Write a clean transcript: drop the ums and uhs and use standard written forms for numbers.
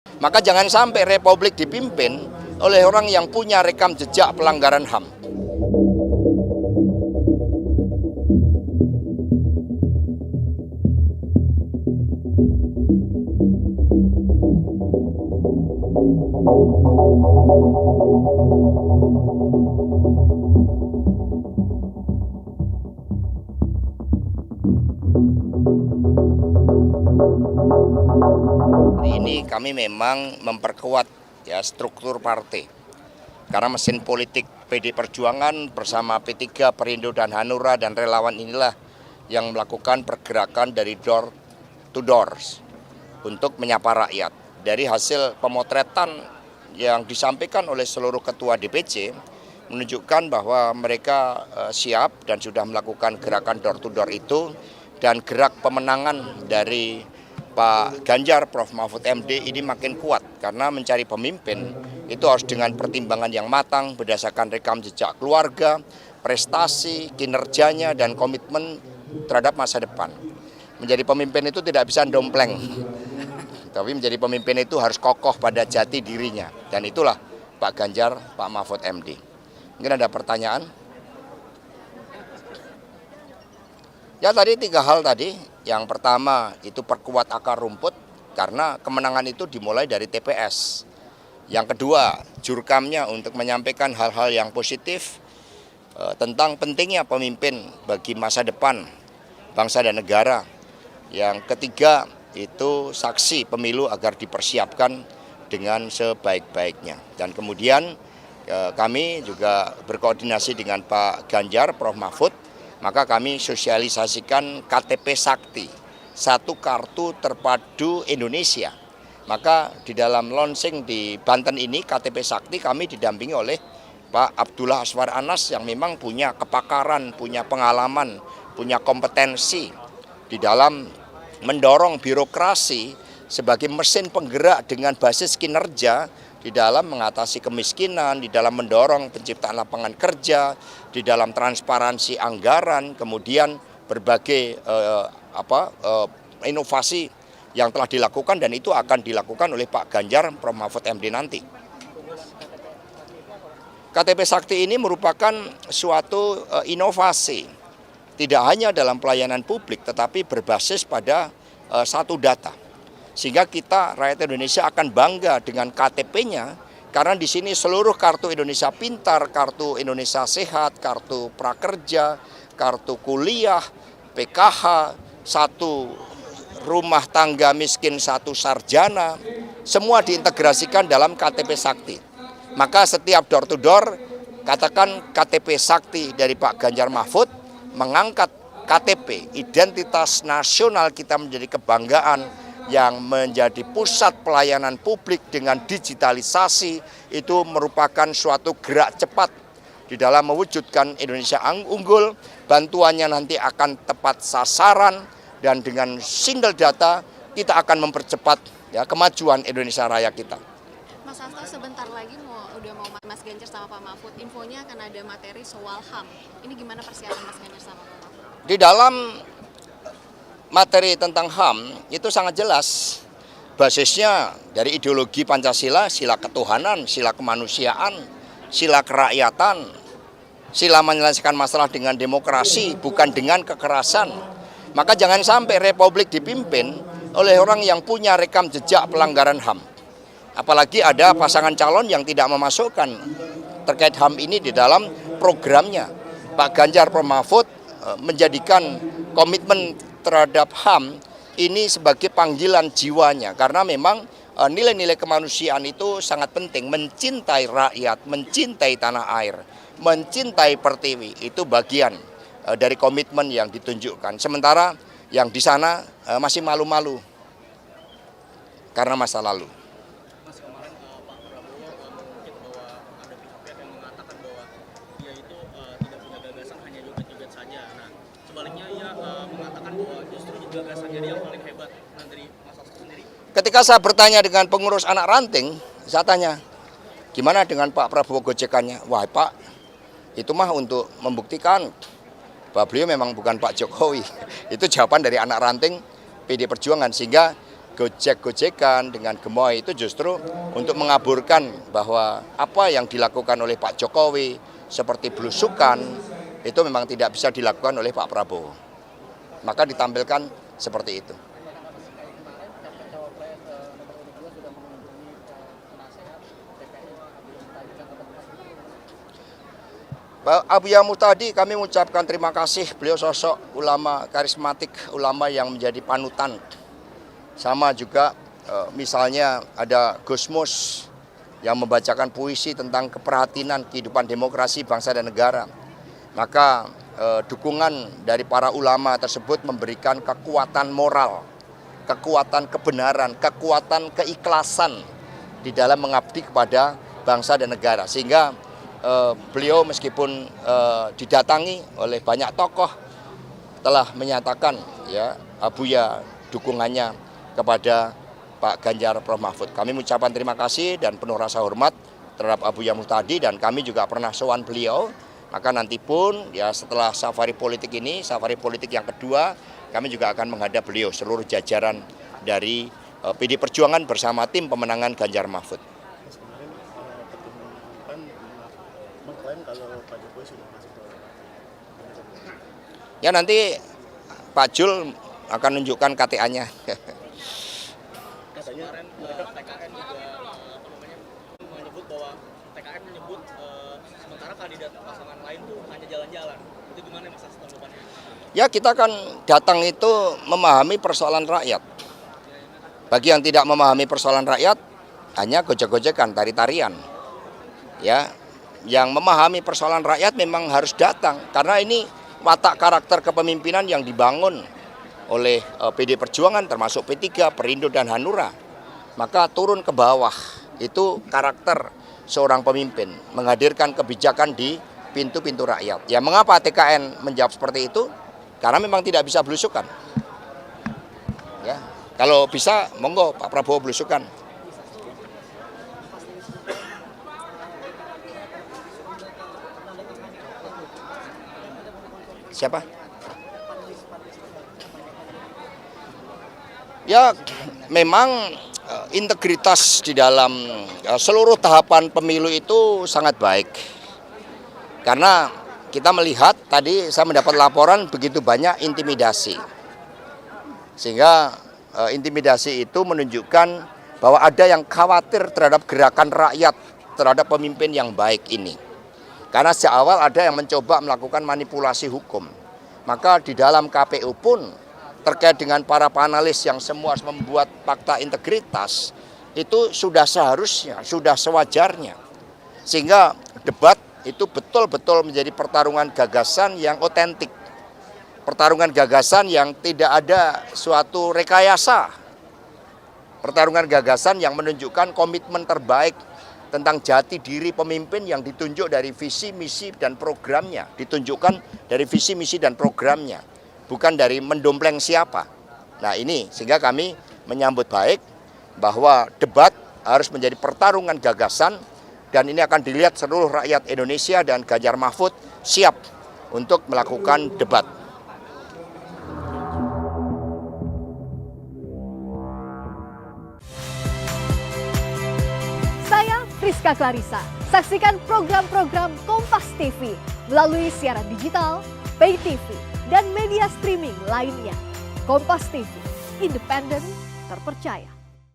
Maka jangan sampai republik dipimpin oleh orang yang punya rekam jejak pelanggaran HAM. Hari ini kami memang memperkuat struktur partai. Karena mesin politik PD Perjuangan bersama P3, Perindo dan Hanura dan relawan inilah yang melakukan pergerakan dari door to doors untuk menyapa rakyat. Dari hasil pemotretan yang disampaikan oleh seluruh ketua DPC menunjukkan bahwa mereka siap dan sudah melakukan gerakan door to door itu, dan gerak pemenangan dari Pak Ganjar, Prof. Mahfud MD ini makin kuat karena mencari pemimpin itu harus dengan pertimbangan yang matang berdasarkan rekam jejak keluarga, prestasi, kinerjanya, dan komitmen terhadap masa depan. Menjadi pemimpin itu tidak bisa dompleng, tapi menjadi pemimpin itu harus kokoh pada jati dirinya, dan itulah Pak Ganjar, Pak Mahfud MD. Mungkin ada pertanyaan? Ya tadi 3 hal tadi. Yang pertama itu perkuat akar rumput karena kemenangan itu dimulai dari TPS. Yang kedua, jurkamnya untuk menyampaikan hal-hal yang positif tentang pentingnya pemimpin bagi masa depan bangsa dan negara. Yang ketiga itu saksi pemilu agar dipersiapkan dengan sebaik-baiknya. Dan kemudian kami juga berkoordinasi dengan Pak Ganjar, Prof. Mahfud. Maka kami sosialisasikan KTP Sakti, satu kartu terpadu Indonesia. Maka di dalam launching di Banten ini KTP Sakti kami didampingi oleh Pak Abdullah Aswar Anas yang memang punya kepakaran, punya pengalaman, punya kompetensi di dalam mendorong birokrasi sebagai mesin penggerak dengan basis kinerja di dalam mengatasi kemiskinan, di dalam mendorong penciptaan lapangan kerja, di dalam transparansi anggaran, kemudian berbagai inovasi yang telah dilakukan, dan itu akan dilakukan oleh Pak Ganjar, Prof. Mahfud MD nanti. KTP Sakti ini merupakan suatu inovasi, tidak hanya dalam pelayanan publik, tetapi berbasis pada satu data. Sehingga kita, rakyat Indonesia, akan bangga dengan KTP-nya, karena di sini seluruh kartu Indonesia Pintar, kartu Indonesia Sehat, kartu prakerja, kartu kuliah, PKH, satu rumah tangga miskin, satu sarjana, semua diintegrasikan dalam KTP Sakti. Maka setiap door to door, katakan KTP Sakti dari Pak Ganjar Mahfud, mengangkat KTP, identitas nasional kita menjadi kebanggaan, yang menjadi pusat pelayanan publik dengan digitalisasi. Itu merupakan suatu gerak cepat di dalam mewujudkan Indonesia unggul. Bantuannya nanti akan tepat sasaran, dan dengan single data kita akan mempercepat kemajuan Indonesia Raya kita. Mas Hasto, sebentar lagi udah mau Mas Ganjar sama Pak Mahfud, infonya akan ada materi soal HAM. Ini gimana persiapan Mas Ganjar sama Pak Mahfud? Di dalam materi tentang HAM itu sangat jelas, basisnya dari ideologi Pancasila, sila ketuhanan, sila kemanusiaan, sila kerakyatan, sila menyelesaikan masalah dengan demokrasi, bukan dengan kekerasan. Maka jangan sampai republik dipimpin oleh orang yang punya rekam jejak pelanggaran HAM. Apalagi ada pasangan calon yang tidak memasukkan terkait HAM ini di dalam programnya. Pak Ganjar, Prof. Mahfud menjadikan komitmen terhadap HAM ini sebagai panggilan jiwanya, karena memang nilai-nilai kemanusiaan itu sangat penting. Mencintai rakyat, mencintai tanah air, mencintai pertiwi, itu bagian dari komitmen yang ditunjukkan. Sementara yang di sana masih malu-malu karena masa lalu. Mas, kemarin Pak Prabowo mengungkit bahwa ada pihak-pihak yang mengatakan bahwa dia itu tidak punya gagasan, hanya joget-joget saja. Nah, sebaliknya ia mengatakan bahwa justru gagasannya dia yang paling hebat. Nah, dari Mas Hasto sendiri. Ketika saya bertanya dengan pengurus anak ranting, saya tanya, gimana dengan Pak Prabowo gojekannya? Wah Pak, itu mah untuk membuktikan bahwa beliau memang bukan Pak Jokowi. Itu jawaban dari anak ranting PD Perjuangan. Sehingga gojek-gojekan, dengan gemoy itu justru untuk mengaburkan bahwa apa yang dilakukan oleh Pak Jokowi seperti belusukan itu memang tidak bisa dilakukan oleh Pak Prabowo. Maka ditampilkan seperti itu. Pak Abuya Muhtadi, kami mengucapkan terima kasih. Beliau sosok ulama karismatik, ulama yang menjadi panutan. Sama juga misalnya ada Gus Mus yang membacakan puisi tentang keprihatinan kehidupan demokrasi bangsa dan negara. Maka dukungan dari para ulama tersebut memberikan kekuatan moral, kekuatan kebenaran, kekuatan keikhlasan di dalam mengabdi kepada bangsa dan negara. Sehingga beliau meskipun didatangi oleh banyak tokoh telah menyatakan ya Abuya dukungannya kepada Pak Ganjar Prof Mahfud. Kami mengucapkan terima kasih dan penuh rasa hormat terhadap Abuya Muhtadi, dan kami juga pernah sowan beliau. Maka nanti pun ya setelah safari politik ini, safari politik yang kedua, kami juga akan menghadap beliau seluruh jajaran dari PD Perjuangan bersama tim pemenangan Ganjar Mahfud. Ya nanti Pak Jul akan menunjukkan KTA-nya. Kemarin TKN juga menyebut bahwa TKN menyebut sementara kandidat pasangan lain tuh hanya jalan-jalan. Itu gimana Mas tanggapannya? Ya kita kan datang itu memahami persoalan rakyat. Bagi yang tidak memahami persoalan rakyat, hanya gojek-gojekan, tari-tarian. Ya, yang memahami persoalan rakyat memang harus datang, karena ini watak karakter kepemimpinan yang dibangun oleh PD Perjuangan termasuk P3, Perindo dan Hanura. Maka turun ke bawah itu karakter seorang pemimpin, menghadirkan kebijakan di pintu-pintu rakyat. Ya mengapa TKN menjawab seperti itu? Karena memang tidak bisa belusukan. Ya, kalau bisa monggo Pak Prabowo belusukan. Siapa? Ya memang integritas di dalam seluruh tahapan pemilu itu sangat baik. Karena kita melihat tadi saya mendapat laporan begitu banyak intimidasi. Sehingga intimidasi itu menunjukkan bahwa ada yang khawatir terhadap gerakan rakyat, terhadap pemimpin yang baik ini. Karena sejak awal ada yang mencoba melakukan manipulasi hukum. Maka di dalam KPU pun terkait dengan para panelis yang semua membuat fakta integritas, itu sudah seharusnya, sudah sewajarnya. Sehingga debat itu betul-betul menjadi pertarungan gagasan yang otentik. Pertarungan gagasan yang tidak ada suatu rekayasa. Pertarungan gagasan yang menunjukkan komitmen terbaik tentang jati diri pemimpin yang ditunjuk dari visi, misi, dan programnya. Ditunjukkan dari visi, misi, dan programnya. Bukan dari mendompleng siapa. Nah ini sehingga kami menyambut baik bahwa debat harus menjadi pertarungan gagasan, dan ini akan dilihat seluruh rakyat Indonesia, dan Ganjar Mahfud siap untuk melakukan debat. Saya Friska Clarissa. Saksikan program-program Kompas TV melalui siaran digital, pay TV, dan media streaming lainnya. Kompas TV, independen, terpercaya.